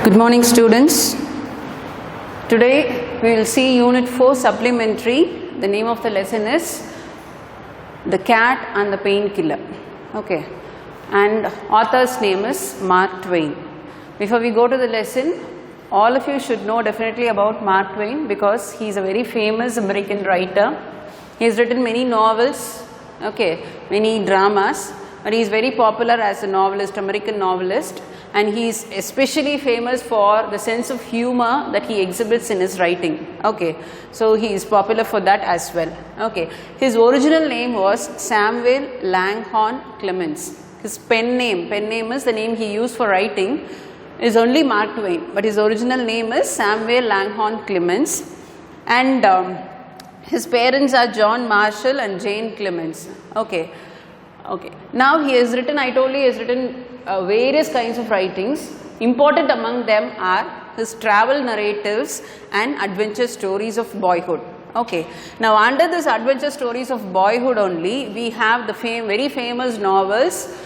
Good morning, students. Today we will see Unit 4 Supplementary. The name of the lesson is The Cat and the Painkiller. Okay. And author's name is Mark Twain. Before we go to the lesson, all of you should know definitely about Mark Twain because he is a very famous American writer. He has written many novels, okay, many dramas, but he is very popular as a novelist, American novelist. And he is especially famous for the sense of humor that he exhibits in his writing. Okay, so he is popular for that as well. Okay, his original name was Samuel Langhorne Clemens. His pen name is the name he used for writing, is only Mark Twain, but his original name is Samuel Langhorne Clemens. And his parents are John Marshall and Jane Clemens. Okay. Now he has written, I told you, he has written various kinds of writings. Important among them are his travel narratives and adventure stories of boyhood. Okay. Now under this adventure stories of boyhood only, we have the very famous novels,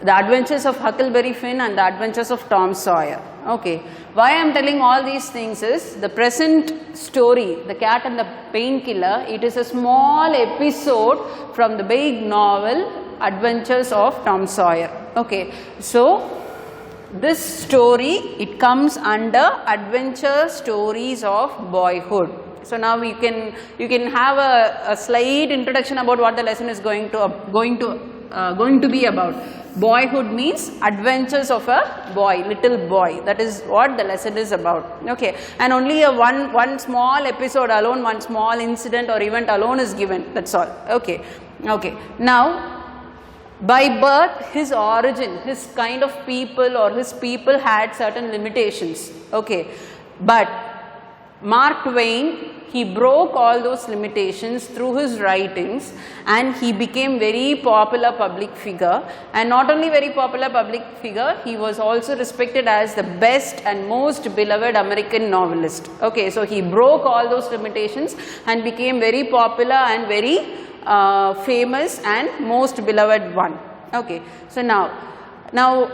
The Adventures of Huckleberry Finn and The Adventures of Tom Sawyer. Okay. Why I am telling all these things is, the present story, The Cat and the Painkiller, it is a small episode from the big novel Adventures of Tom Sawyer. Okay, so this story, it comes under Adventure Stories of Boyhood. So now you can have a slight introduction about what the lesson is going to be about. Boyhood means adventures of a boy, little boy. That is what the lesson is about. Okay, and only one small episode alone, one small incident or event alone is given. That's all. Okay. Now, by birth, his origin, his kind of people or his people had certain limitations. Okay, but Mark Twain, he broke all those limitations through his writings and he became very popular public figure. And not only very popular public figure, he was also respected as the best and most beloved American novelist. Okay, so he broke all those limitations and became very popular and very famous and most beloved one. Okay, so now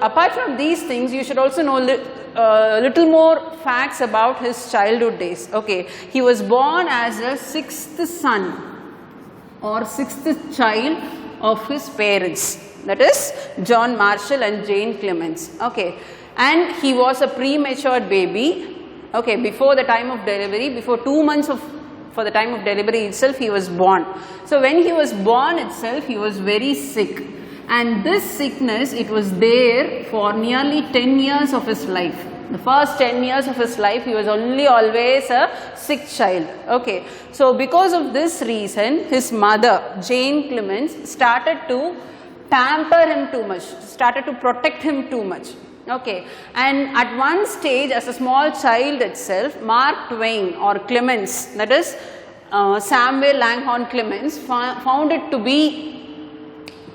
apart from these things, you should also know little more facts about his childhood days. Okay, he was born as a sixth son or sixth child of his parents, that is John Marshall and Jane Clemens. Okay, and he was a premature baby. Okay, before the time of delivery, before 2 months for the time of delivery itself, he was born. So when he was born itself, he was very sick, and this sickness, it was there for nearly 10 years of his life. The first 10 years of his life, he was always a sick child. Okay, so because of this reason, his mother Jane Clemens started to pamper him too much, started to protect him too much. Okay, and at one stage, as a small child itself, Mark Twain or Clemens, that is Samuel Langhorne Clemens, found it to be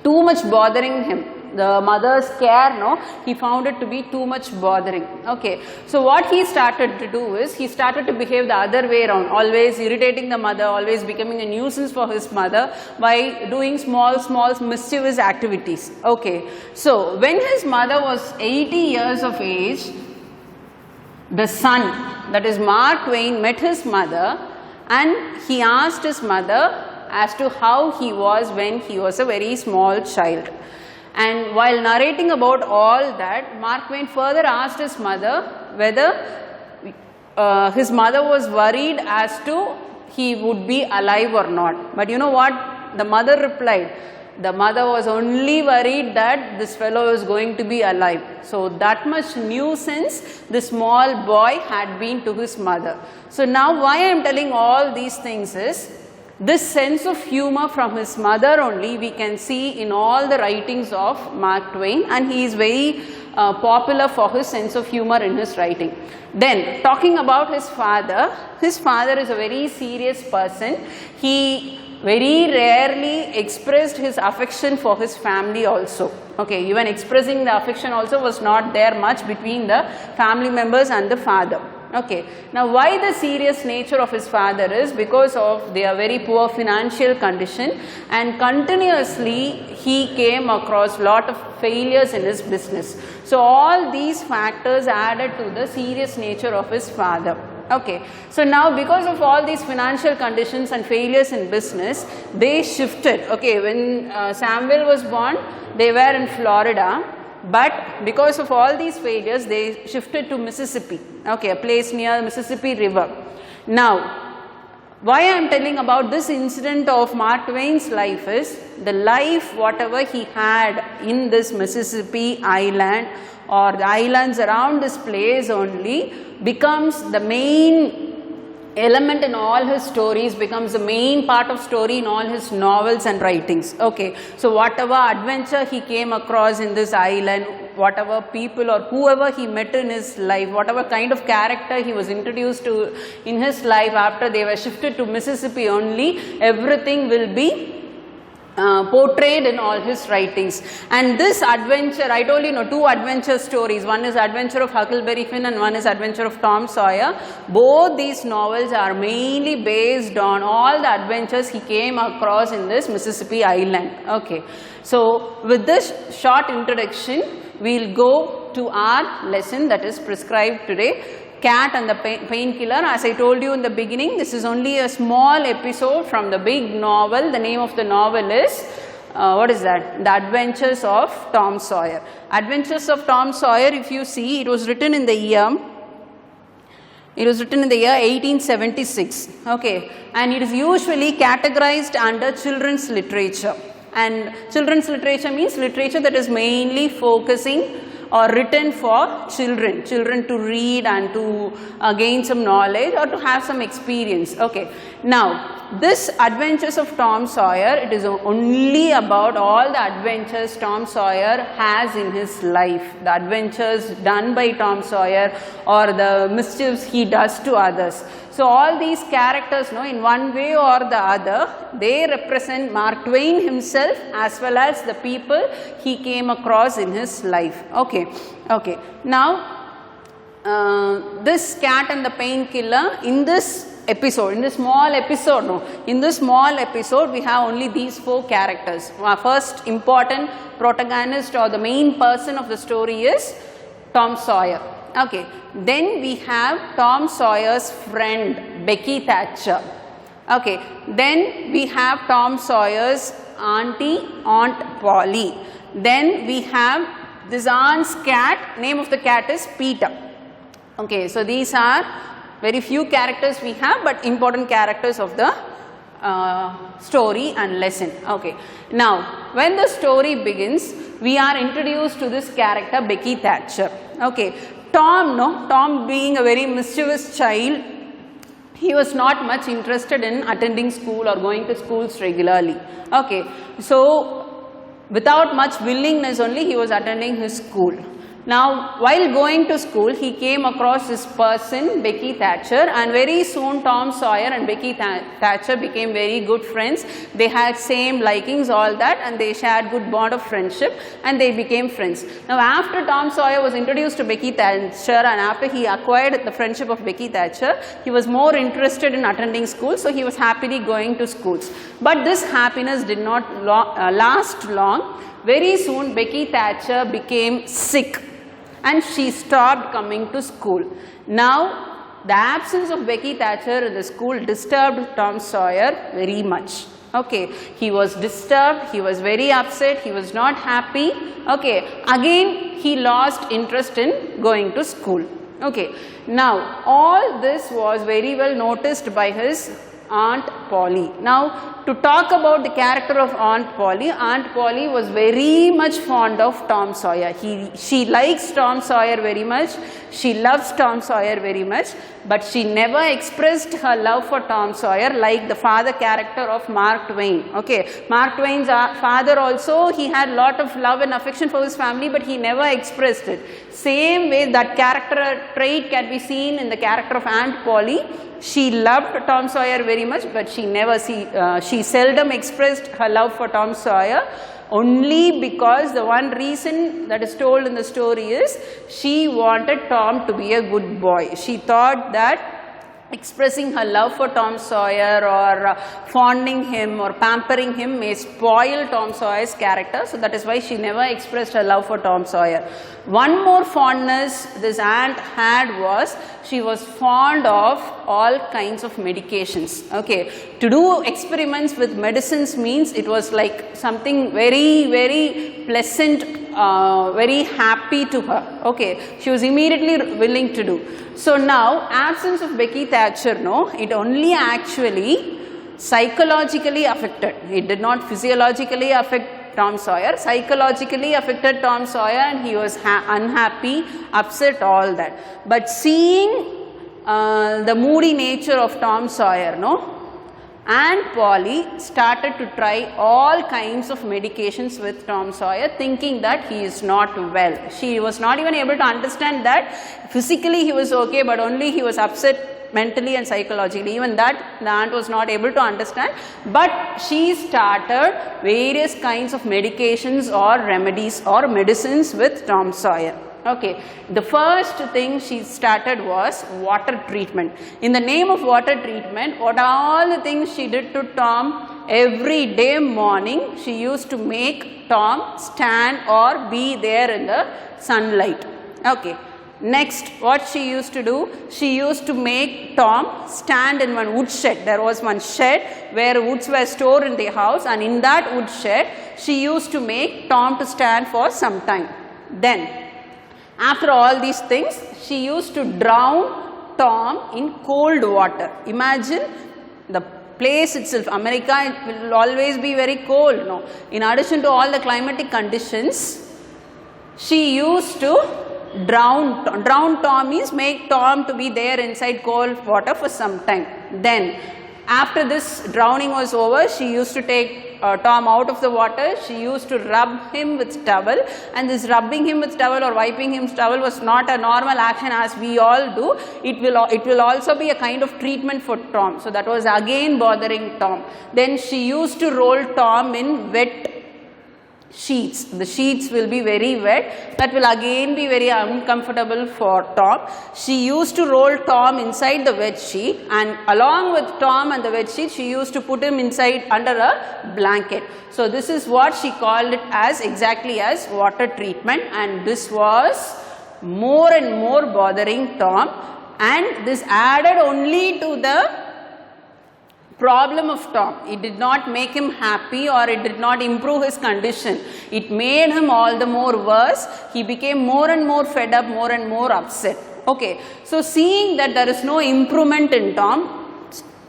too much bothering him. The mother's care, he found it to be too much bothering. Okay, so what he started to do is, he started to behave the other way around, always irritating the mother, always becoming a nuisance for his mother by doing small mischievous activities. Okay, so when his mother was 80 years of age, the son, that is Mark Twain, met his mother and he asked his mother as to how he was when he was a very small child. And while narrating about all that, Mark Twain further asked his mother whether his mother was worried as to he would be alive or not. But you know what the mother replied? The mother was only worried that this fellow is going to be alive. So that much nuisance this small boy had been to his mother. So now why I am telling all these things is, this sense of humor from his mother only we can see in all the writings of Mark Twain, and he is very popular for his sense of humor in his writing. Then talking about his father is a very serious person. He very rarely expressed his affection for his family also. Okay, even expressing the affection also was not there much between the family members and the father. Okay. Now, why the serious nature of his father is because of their very poor financial condition, and continuously he came across lot of failures in his business. So, all these factors added to the serious nature of his father. Okay. So, now because of all these financial conditions and failures in business, they shifted. Okay. When Samuel was born, they were in Florida. But because of all these failures, they shifted to Mississippi, okay, a place near the Mississippi River. Now, why I am telling about this incident of Mark Twain's life is, the life whatever he had in this Mississippi island or the islands around this place only becomes the main element in all his stories, becomes the main part of story in all his novels and writings. Okay, so whatever adventure he came across in this island, whatever people or whoever he met in his life, whatever kind of character he was introduced to in his life after they were shifted to Mississippi only, everything will be portrayed in all his writings. And this adventure, I told you, two adventure stories. One is Adventure of Huckleberry Finn and one is Adventure of Tom Sawyer. Both these novels are mainly based on all the adventures he came across in this Mississippi island. Okay. So, with this short introduction, we will go to our lesson that is prescribed today. Cat and the Painkiller. As I told you in the beginning, this is only a small episode from the big novel. The name of the novel is, what is that? The Adventures of Tom Sawyer. Adventures of Tom Sawyer, if you see, it was written in the year 1876. Okay, and it is usually categorized under children's literature. And children's literature means literature that is mainly focusing or written for children to read and to gain some knowledge or to have some experience. Okay. Now, this Adventures of Tom Sawyer, it is only about all the adventures Tom Sawyer has in his life, the adventures done by Tom Sawyer or the mischiefs he does to others. So, all these characters, in one way or the other, they represent Mark Twain himself as well as the people he came across in his life. Okay. Okay. Now, this Cat and the Painkiller, in this episode, in this small episode, we have only these 4 characters. Our first important protagonist or the main person of the story is Tom Sawyer. Okay. Then we have Tom Sawyer's friend Becky Thatcher. Okay. Then we have Tom Sawyer's Aunt Polly. Then we have this aunt's cat. Name of the cat is Peter. Okay. So these are very few characters we have, but important characters of the story and lesson. Okay. Now, when the story begins, we are introduced to this character Becky Thatcher. Okay. Tom being a very mischievous child, he was not much interested in attending school or going to schools regularly. Okay. So, without much willingness only, he was attending his school. Now, while going to school, he came across this person, Becky Thatcher, and very soon Tom Sawyer and Becky Thatcher became very good friends. They had same likings, all that, and they shared good bond of friendship, and they became friends. Now, after Tom Sawyer was introduced to Becky Thatcher, and after he acquired the friendship of Becky Thatcher, he was more interested in attending school, so he was happily going to schools. But this happiness did not last long. Very soon, Becky Thatcher became sick, and she stopped coming to school. Now, the absence of Becky Thatcher in the school disturbed Tom Sawyer very much. Okay, he was disturbed, he was very upset, he was not happy. Okay, again he lost interest in going to school. Okay, now all this was very well noticed by his Aunt Polly. Now, to talk about the character of Aunt Polly was very much fond of Tom Sawyer. She likes Tom Sawyer very much, she loves Tom Sawyer very much, but she never expressed her love for Tom Sawyer like the father character of Mark Twain. Okay, Mark Twain's father also, he had lot of love and affection for his family, but he never expressed it. Same way that character trait can be seen in the character of Aunt Polly. She loved Tom Sawyer very much, but she seldom expressed her love for Tom Sawyer. only because the one reason that is told in the story is she wanted Tom to be a good boy. She thought that expressing her love for Tom Sawyer or fondling him or pampering him may spoil Tom Sawyer's character. So that is why she never expressed her love for Tom Sawyer. One more fondness this aunt had was she was fond of all kinds of medications. Okay, to do experiments with medicines means it was like something very, very pleasant, very happy to her. Okay, she was immediately willing to do. So now, absence of Becky Thatcher, no, it only actually psychologically affected. It did not physiologically affect Tom Sawyer. Psychologically affected Tom Sawyer, and he was unhappy, upset, all that. But seeing the moody nature of Tom Sawyer, no, and Polly started to try all kinds of medications with Tom Sawyer, thinking that he is not well. She was not even able to understand that physically he was okay, but only he was upset mentally and psychologically. Even that the aunt was not able to understand, but she started various kinds of medications or remedies or medicines with Tom Sawyer. Okay, the first thing she started was water treatment. In the name of water treatment, what all the things she did to Tom, every day morning she used to make Tom stand or be there in the sunlight. Okay, next what she used to do, she used to make Tom stand in one wood shed. There was one shed where woods were stored in the house, and in that wood shed she used to make Tom to stand for some time. Then after all these things, she used to drown Tom in cold water. Imagine the place itself, America, it will always be very cold. No? In addition to all the climatic conditions, she used to drown Tom means make Tom to be there inside cold water for some time. Then after this drowning was over, she used to take Tom out of the water. She used to rub him with towel, and this rubbing him with towel or wiping him with towel was not a normal action as we all do. It will also be a kind of treatment for Tom. So that was again bothering Tom. Then she used to roll Tom in wet sheets. The sheets will be very wet. That will again be very uncomfortable for Tom. She used to roll Tom inside the wet sheet, and along with Tom and the wet sheet, she used to put him inside under a blanket. So this is what she called it as, exactly as water treatment, and this was more and more bothering Tom, and this added only to the problem of Tom. It did not make him happy, or it did not improve his condition. It made him all the more worse. He became more and more fed up, more and more upset. Okay, so seeing that there is no improvement in Tom,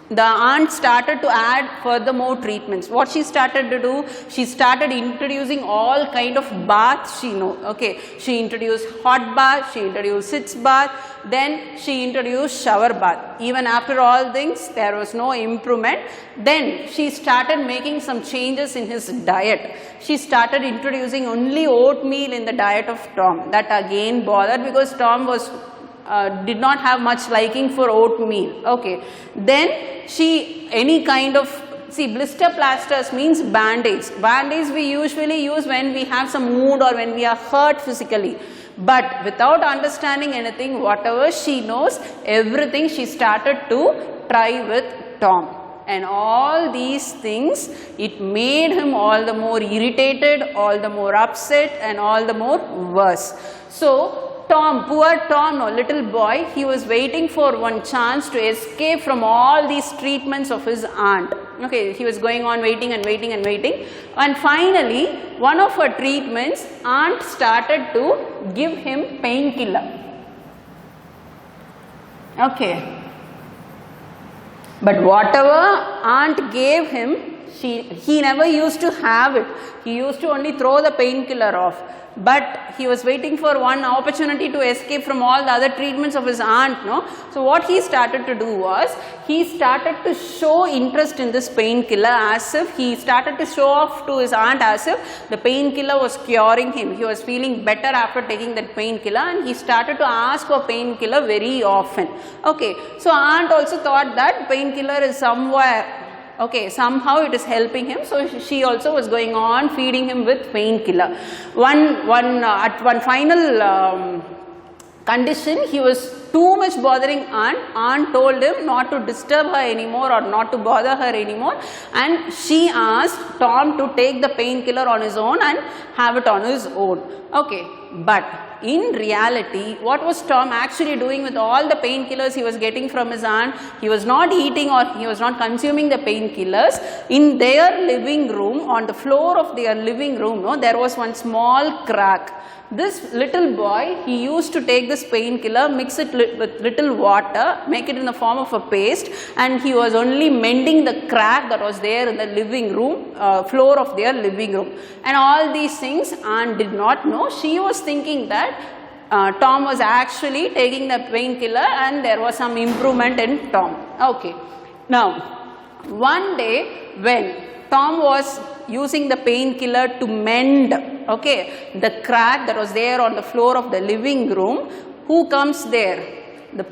the aunt started to add further more treatments. What she started to do, she started introducing all kind of baths she knows. Okay, she introduced hot bath, she introduced sitz bath, then she introduced shower bath. Even after all things, there was no improvement. Then she started making some changes in his diet. She started introducing only oatmeal in the diet of Tom. That again bothered, because Tom was did not have much liking for oatmeal. Okay, then any kind of, see, blister plasters means band-aids. Band-aids we usually use when we have some wound or when we are hurt physically. But without understanding anything, whatever she knows, everything she started to try with Tom. And all these things, it made him all the more irritated, all the more upset, and all the more worse. So Tom, poor Tom, no, little boy, he was waiting for one chance to escape from all these treatments of his aunt. Okay, he was going on waiting and waiting and waiting, and finally one of her treatments, aunt started to give him painkiller. Okay, but whatever aunt gave him, he never used to have it. He used to only throw the painkiller off. But he was waiting for one opportunity to escape from all the other treatments of his aunt, no? So what he started to do was, he started to show interest in this painkiller, as if he started to show off to his aunt as if the painkiller was curing him. He was feeling better after taking that painkiller, and he started to ask for painkiller very often. Okay, so aunt also thought that painkiller is somewhere Okay, somehow it is helping him, so she also was going on feeding him with painkiller. At one final condition, he was too much bothering aunt. Aunt told him not to disturb her anymore or not to bother her anymore, and she asked Tom to take the painkiller on his own and have it on his own. Okay, but in reality, what was Tom actually doing with all the painkillers he was getting from his aunt? He was not eating or he was not consuming the painkillers. In their living room, on the floor of their living room, there was one small crack. This little boy, he used to take this painkiller, mix it with little water, make it in the form of a paste, and he was only mending the crack that was there in the living room, floor of their living room. And all these things aunt did not know. She was thinking that Tom was actually taking the painkiller and there was some improvement in Tom. Okay. Now, one day when Tom was using the painkiller to mend, okay, the crack that was there on the floor of the living room, who comes there?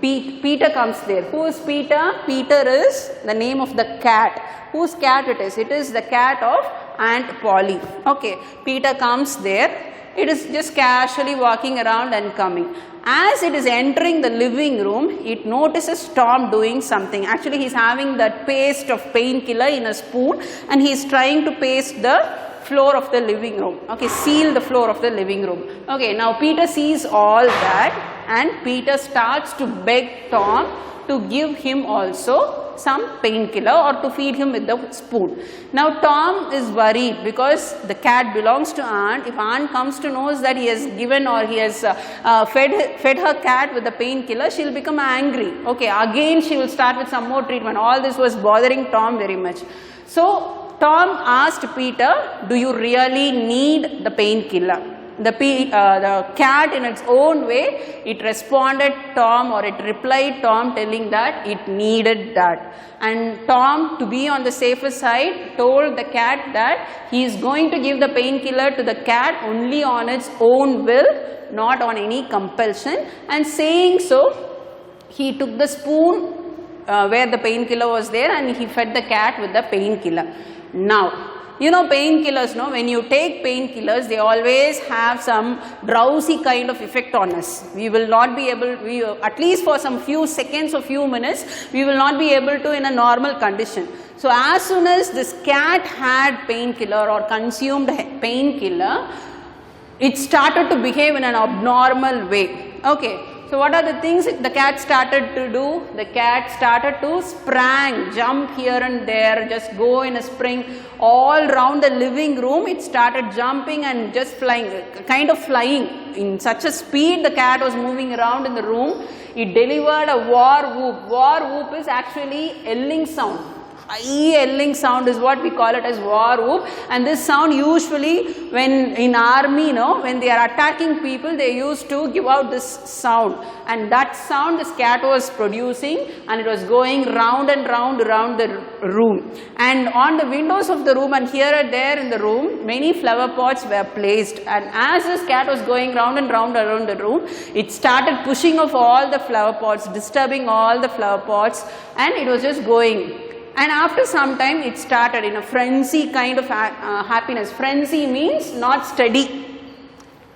Peter comes there. Who is Peter? Peter is the name of the cat. Whose cat it is? It is the cat of Aunt Polly. Okay, Peter comes there. It is just casually walking around and coming. As it is entering the living room, it notices Tom doing something. Actually, he is having that paste of painkiller in a spoon and he is trying to paste the floor of the living room. Okay, seal the floor of the living room. Okay, now Peter sees all that and Peter starts to beg Tom to give him also some painkiller or to feed him with the spoon. Now Tom is worried because the cat belongs to aunt. If aunt comes to know that he has given or he has fed her cat with the painkiller, she will become angry. Okay, again she will start with some more treatment. All this was bothering Tom very much. So Tom asked Peter, do you really need the painkiller? The cat in its own way, it responded Tom or it replied Tom telling that it needed that. And Tom, to be on the safer side, told the cat that he is going to give the painkiller to the cat only on its own will, not on any compulsion. And saying so, he took the spoon where the painkiller was there and he fed the cat with the painkiller. Now, you know painkillers, no? When you take painkillers, they always have some drowsy kind of effect on us. We will not be able, at least for some few seconds or few minutes, we will not be able to in a normal condition. So as soon as this cat had painkiller or consumed painkiller, it started to behave in an abnormal way. Okay. So what are the things the cat started to do? The cat started to jump here and there, just go in a spring all around the living room. It started jumping and just flying, kind of flying. In such a speed the cat was moving around in the room. It delivered a war whoop. War whoop is actually yelling sound. High yelling sound is what we call it as war whoop, and this sound usually when in army, when they are attacking people, they used to give out this sound, and that sound this cat was producing, and it was going round and round around the room. And on the windows of the room and here and there in the room, many flower pots were placed, and as this cat was going round and round around the room, it started pushing off all the flower pots, disturbing all the flower pots, and it was just going. And after some time, it started in a frenzy kind of happiness. Frenzy means not steady.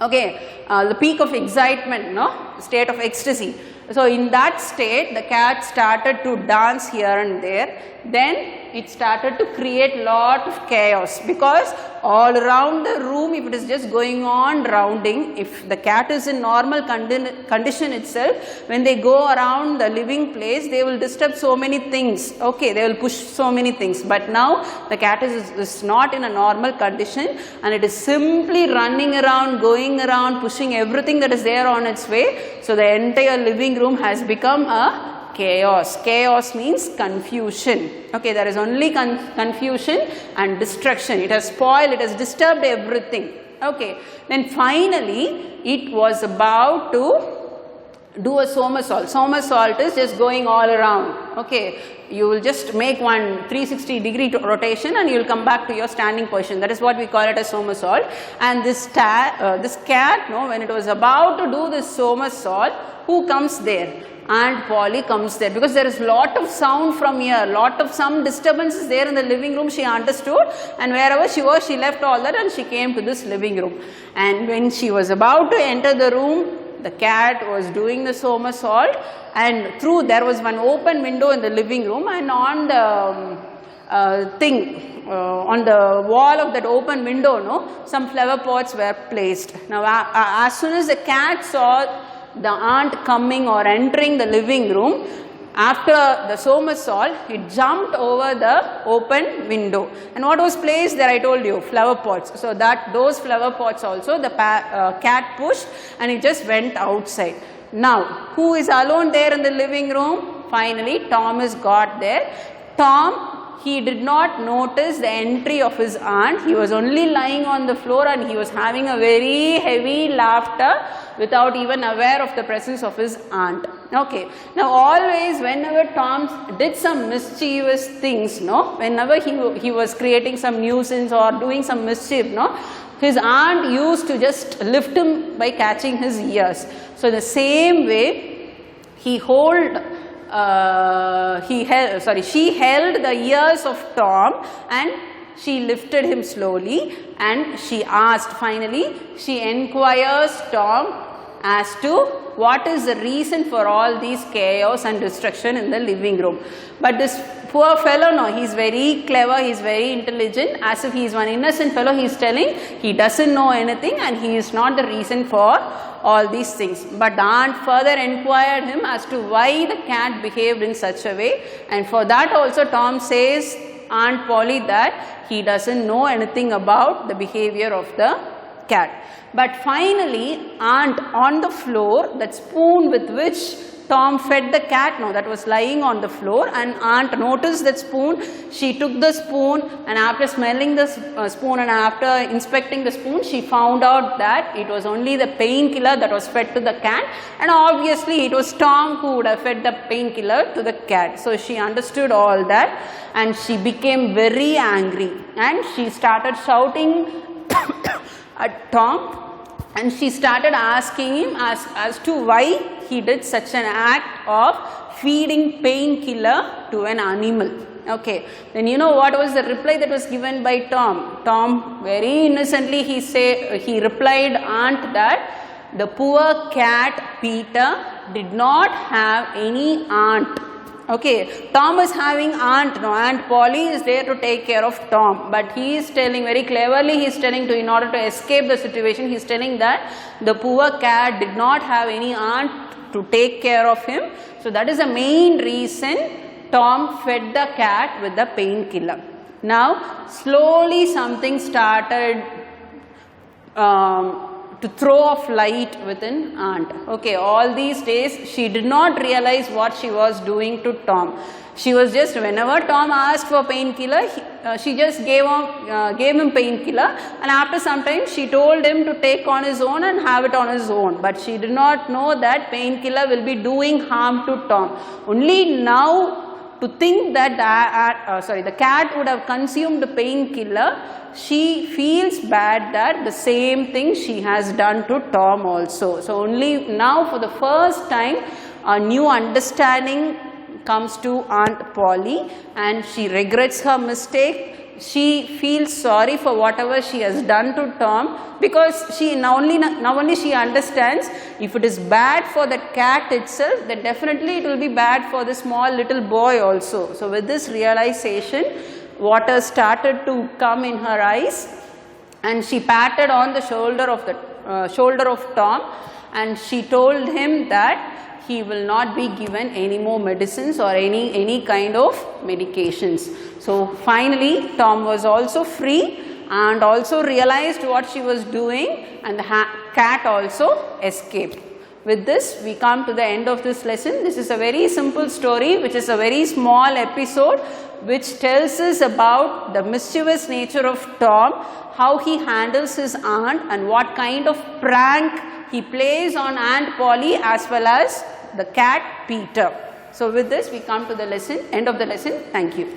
Okay, the peak of excitement, state of ecstasy. So in that state, the cat started to dance here and there. Then it started to create lot of chaos, because all around the room, if it is just going on rounding, if the cat is in normal condition itself, when they go around the living place, they will disturb so many things. Okay, they will push so many things. But now the cat is not in a normal condition, and it is simply running around, going around, pushing everything that is there on its way. So the entire living room has become a chaos. Chaos means confusion. Okay, there is only confusion and destruction. It has spoiled, it has disturbed everything. Okay, then finally it was about to do a somersault. Somersault is just going all around. Okay, you will just make one 360-degree rotation and you will come back to your standing position. That is what we call it as somersault. And this cat, when it was about to do this somersault, who comes there? Aunt Polly comes there, because there is lot of sound from here, lot of some disturbance is there in the living room, she understood, and wherever she was, she left all that and she came to this living room. And when she was about to enter the room, the cat was doing the somersault, and through there was one open window in the living room, and on the on the wall of that open window, some flower pots were placed. Now as soon as the cat saw the aunt coming or entering the living room, after the somersault, it jumped over the open window. And what was placed there? I told you, flower pots. So that those flower pots also the cat pushed, and it just went outside. Now, who is alone there in the living room? Finally, Thomas got there. Tom, he did not notice the entry of his aunt. He was only lying on the floor and he was having a very heavy laughter without even aware of the presence of his aunt. Okay. Now always whenever Tom did some mischievous things, whenever he was creating some nuisance or doing some mischief, his aunt used to just lift him by catching his ears. So the same way she held the ears of Tom and she lifted him slowly, and she asked, finally she inquires Tom as to what is the reason for all these chaos and destruction in the living room. But this poor fellow, no, he is very clever, he is very intelligent, as if he is one innocent fellow, he is telling he doesn't know anything and he is not the reason for all these things. But the aunt further inquired him as to why the cat behaved in such a way, and for that also Tom says Aunt Polly that he doesn't know anything about the behavior of the cat. But finally, aunt on the floor, that spoon with which Tom fed the cat, that was lying on the floor, and aunt noticed that spoon. She took the spoon, and after smelling the spoon and after inspecting the spoon, she found out that it was only the painkiller that was fed to the cat, and obviously it was Tom who would have fed the painkiller to the cat. So she understood all that and she became very angry and she started shouting at Tom, and she started asking him as to why he did such an act of feeding painkiller to an animal. Okay, then you know what was the reply that was given by Tom? Tom very innocently he replied aunt that the poor cat Peter did not have any aunt. Okay, Tom is having aunt, Aunt Polly is there to take care of Tom, but he is telling very cleverly, he is telling to, in order to escape the situation, he is telling that the poor cat did not have any aunt to take care of him. So that is the main reason Tom fed the cat with the painkiller. Now slowly something started to throw off light within aunt. Okay, all these days she did not realize what she was doing to Tom. She was just, whenever Tom asked for painkiller, she just gave him painkiller, and after some time she told him to take on his own and have it on his own. But she did not know that painkiller will be doing harm to Tom. Only now, to think that the cat would have consumed the painkiller, she feels bad that the same thing she has done to Tom also. So only now for the first time a new understanding comes to Aunt Polly and she regrets her mistake. She feels sorry for whatever she has done to Tom, because now only she understands if it is bad for the cat itself, then definitely it will be bad for the small little boy also. So with this realization, water started to come in her eyes and she patted on the shoulder of Tom and she told him that he will not be given any more medicines or any kind of medications. So finally Tom was also free and also realized what she was doing, and the cat also escaped. With this we come to the end of this lesson. This is a very simple story which is a very small episode which tells us about the mischievous nature of Tom, how he handles his aunt and what kind of prank he plays on Aunt Polly as well as the cat Peter. So with this we come to the lesson, end of the lesson. Thank you.